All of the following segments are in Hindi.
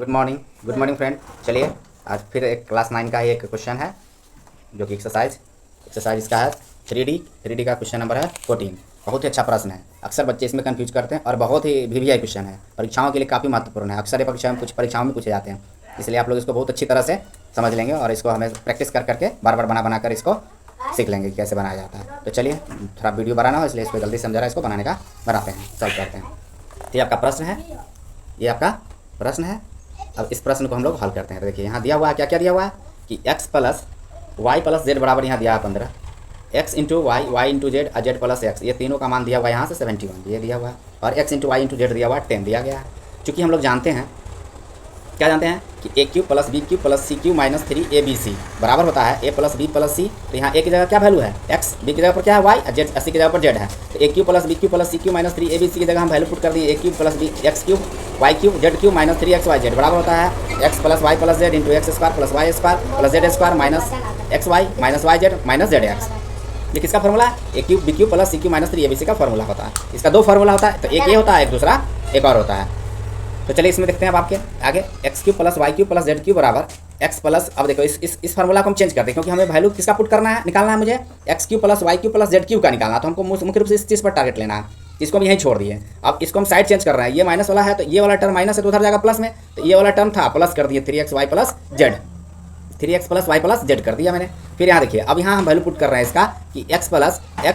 Good morning friend. चलिए आज फिर एक क्लास 9 का एक क्वेश्चन है जो कि एक्सरसाइज इसका है 3D का क्वेश्चन नंबर है 14। बहुत ही अच्छा प्रश्न है। अक्सर बच्चे इसमें कंफ्यूज करते हैं और बहुत ही वीवीआई क्वेश्चन है, परीक्षाओं के लिए काफ़ी महत्वपूर्ण है। अक्सर ये परीक्षाओं में पूछे जाते हैं, इसलिए आप लोग इसको बहुत अच्छी तरह से समझ लेंगे और इसको हमें प्रैक्टिस कर करके बार बार बना कर इसको सीख लेंगे कि कैसे बनाया जाता है। तो चलिए थोड़ा वीडियो बनाना हो इसलिए इसको जल्दी समझा रहा है, इसको बनाने का बनाते हैं, सॉल्व करते हैं। तो ये आपका प्रश्न है। अब इस प्रश्न को हम लोग हल करते हैं। तो देखिए यहाँ दिया हुआ है, क्या क्या दिया हुआ है कि x plus Y plus z बराबर यहाँ दिया है 15, x into y into z और जेड प्लस एक्स, ये तीनों का मान दिया हुआ है यहाँ से 71 ये दिया हुआ है, और x into y into z दिया हुआ है 10 दिया गया है। चूँकि हम लोग जानते हैं कि A cube plus B cube plus C cube minus 3ab बराबर होता है A plus B plus C. तो यहाँ ए की जगह क्या वैल्यू है x, बी की जगह पर क्या है y और जेड, सी की जगह पर जेड है। तो A cube plus B cube plus C cube minus 3abc की जगह हम वैल्यू पुट कर दिए A cube plus B X cube Y cube Z cube minus 3xyz बराबर होता है x plus Y plus Z into x square plus Y square plus Z square minus X Y minus Y Z minus Z X. ये किसका फॉर्मूला है? A cube B cube plus C cube minus 3abc का फॉर्मूला होता है। इसका दो फॉर्मूला होता है, तो एक ये होता है, एक दूसरा एक और होता है। तो चलिए इसमें देखते हैं अब आपके आगे x cube plus y cube plus z cube बराबर एक्स प्लस, अब देखो इस फार्मूला को हम चेंज करते हैं क्योंकि हमें वैल्यू किसका पुट करना है, निकालना है मुझे x cube plus y cube plus z cube का निकालना है। तो हमको मुख्य रूप से इस चीज़ पर टारगेट लेना है, इसको हम यहीं छोड़ दिए। अब इसको हम साइड चेंज कर रहे हैं, ये माइनस वाला है तो ये वाला टर्म माइनस है तो उधर जाएगा प्लस में, तो ये वाला टर्म था प्लस कर दिए 3x y plus z, 3x plus Y plus z कर दिया मैंने। फिर यहाँ देखिए अब यहाँ हम वैल्यू पुट कर रहे हैं इसका कि x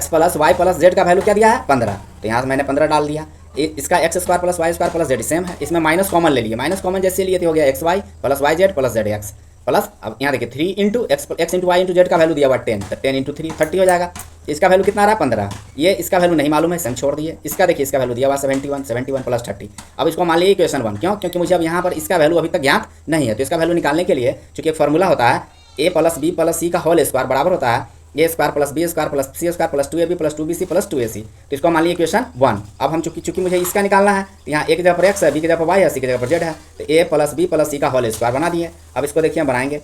plus Y plus z का वैल्यू क्या दिया है 15, तो यहाँ से मैंने 15 डाल दिया। इसका x square plus Y square plus z same है, इसमें माइनस कॉमन ले लिए, माइनस कॉमन जैसे लिए तो हो गया x y plus y z plus z x plus, अब यहाँ देखिए 3 into x into y into z का वैल्यू दिया हुआ 10, तो 10 इंटू 3 30 हो जाएगा। इसका वैल्यू कितना आ रहा है 15, ये इसका वैल्यू नहीं मालूम है, संग छोड़ दिए। इसका देखिए इसका वैल्यू दिया हुआ 71 प्लस 30। अब इसको मान लीजिए इक्वेशन 1, क्योंकि मुझे अब यहाँ पर इसका वैल्यू अभी तक ज्ञात नहीं है, तो इसका वैल्यू निकालने के लिए चूँकि एक फॉर्मूला होता है A plus B plus C का होल स्क्वायर बराबर होता है A square plus B square plus C square plus 2ab plus 2bc plus 2ac। तो इसको मान लीजिए इक्वेशन 1। अब हम चूंकि मुझे इसका निकालना है, यहाँ ए की जगह पर एक्स है, बी की जगह पर वाई है, सी की जगह पर जेड है, तो ए प्लस बी प्लस सी का होल स्क्वायर बना दिए। अब इसको देखिए हम बनाएंगे,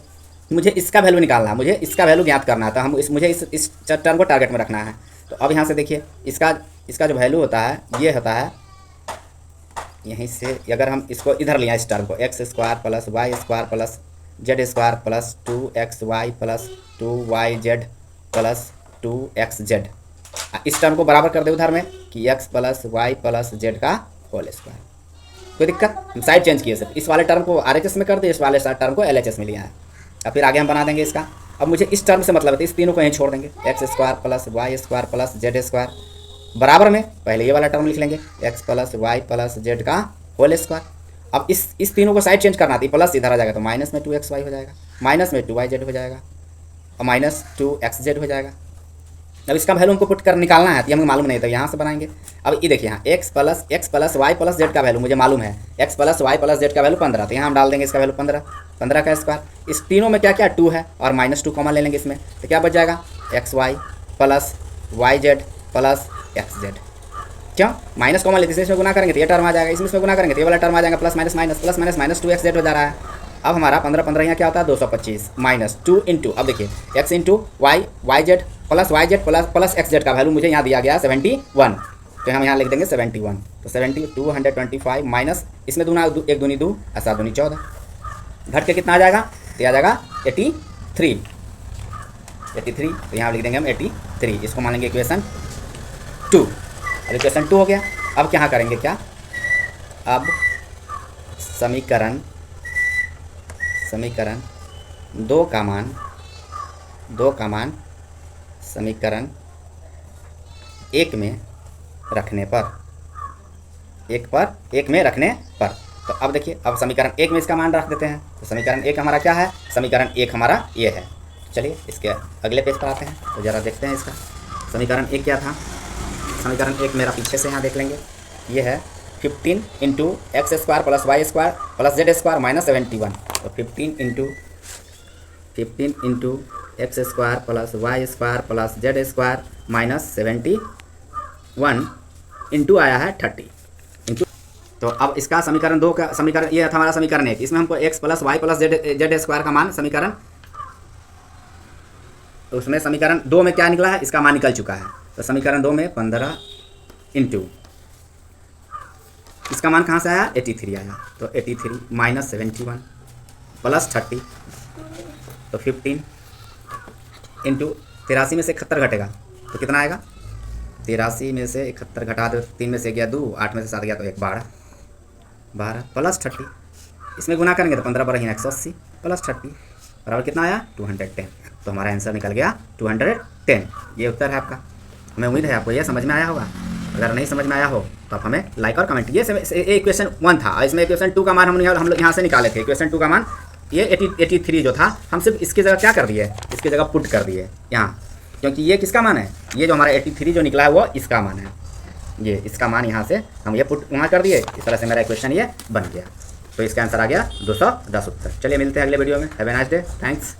मुझे इसका वैल्यू निकालना है, मुझे इसका वैल्यू ज्ञात करना है, तो मुझे इस टर्म को टारगेट में रखना है। तो अब यहाँ से देखिए इसका जो वैल्यू होता है ये होता है यहीं से, अगर हम इसको इधर लिया इस टर्म को x square plus Y square plus Z square plus 2xy plus 2y z plus 2xz, इस टर्म को बराबर कर दे उधर में कि x plus Y plus z का होल स्क्वायर। कोई दिक्कत? हम साइड चेंज किए सिर्फ, इस वाले टर्म को RHS में कर दिए, इस वाले टर्म को LHS में लिया है। अब फिर आगे हम बना देंगे इसका। अब मुझे इस टर्म से मतलब है, इस तीनों को यहीं छोड़ देंगे, x square plus Y square plus Z square बराबर में पहले ये वाला टर्म लिख लेंगे x plus Y plus z का होल स्क्वायर। अब इस तीनों को साइड चेंज करना थी, प्लस इधर आ जाएगा तो माइनस में 2xy हो जाएगा, माइनस में 2yz हो जाएगा और माइनस 2xz हो जाएगा। अब इसका वैल्यू हमको पुट कर निकालना है, तो हमें मालूम नहीं था, यहाँ से बनाएंगे। अब ये देखिए यहाँ x plus Y plus z का वैल्यू मुझे मालूम है, x plus Y plus z का वैल्यू 15, तो यहाँ हम डाल देंगे इसका वैल्यू 15 का स्क्वायर। इस तीनों में क्या क्या 2 है और माइनस 2 कॉमन ले लेंगे इसमें, तो क्या बच जाएगा x y plus y z plus x z. क्यों माइनस कॉमन लेते हैं, इसमें गुना करेंगे तो ये टर्म आ जाएगा, इसमें गुना करेंगे तो ये वाला टर्म आ जाएगा, प्लस माइनस 2xz हो जा रहा है। अब हमारा 15 यहाँ क्या होता है 225 माइनस 2 इंटू, अब देखिए x into y z plus x z का वैल्यू मुझे यहाँ दिया गया 71, तो हम यहाँ लिख देंगे 71, तो 225 माइनस इसमें दूना एक दूनी 2 और 7 दूनी 14, घट के कितना आ जाएगा, तो आ जाएगा 83, तो यहाँ लिख देंगे हम 83। इसको मान लेंगे इक्वेशन 2। अब इक्वेशन 2 हो गया। अब क्या करेंगे, क्या अब समीकरण 2 का मान समीकरण 1 में रखने पर तो अब देखिए अब समीकरण 1 में इसका मान रख देते हैं, तो समीकरण 1 हमारा क्या है, समीकरण 1 हमारा ये है। चलिए इसके अगले पेज पर आते हैं, तो ज़रा देखते हैं इसका समीकरण 1 क्या था। समीकरण 1 मेरा पीछे से यहाँ देख लेंगे, ये है 15 into x square plus Y square plus Z square minus 71, तो 15 into x square plus Y square plus Z square minus 71 into आया है 30 इंटू। तो अब इसका समीकरण 2 का समीकरण ये था हमारा समीकरण 1, इसमें हमको x plus Y plus Z square का मान समीकरण, उसमें समीकरण 2 में क्या निकला है, इसका मान निकल चुका है। तो समीकरण 2 में 15 इंटू इसका मान कहाँ से आया, 83 आया, तो 83 माइनस 71 प्लस 30, तो 15 इंटू 83 में से 71 घटेगा तो कितना आएगा, 83 में से 71 घटा दो, 3 में से गया 2, 8 में से 7 गया तो 1, 12 प्लस 30, इसमें गुना करेंगे तो 15 12 180 प्लस 30 बराबर कितना आया, 210। तो हमारा आंसर निकल गया 210। ये उत्तर है आपका। हमें उम्मीद है आपको ये समझ में आया होगा। अगर नहीं समझ में आया हो तो आप हमें लाइक और कमेंट। ये इक्वेशन 1 था, इसमें इक्वेशन 2 का मान हम लोग यहाँ से निकाले थे। इक्वेशन 2 का मान ये 83 जो था, हम सिर्फ इसकी जगह क्या कर दिए, इसकी जगह पुट कर दिए यहाँ, क्योंकि ये किसका मान है, ये जो हमारा 83 जो निकला है वो इसका मान है। ये इसका मान यहाँ से हम ये पुट वहाँ कर दिए, इस तरह से मेरा इक्वेशन ये बन गया। तो इसका आंसर आ गया 210 उत्तर। चलिए मिलते हैं अगले वीडियो में। Have a nice day, thanks.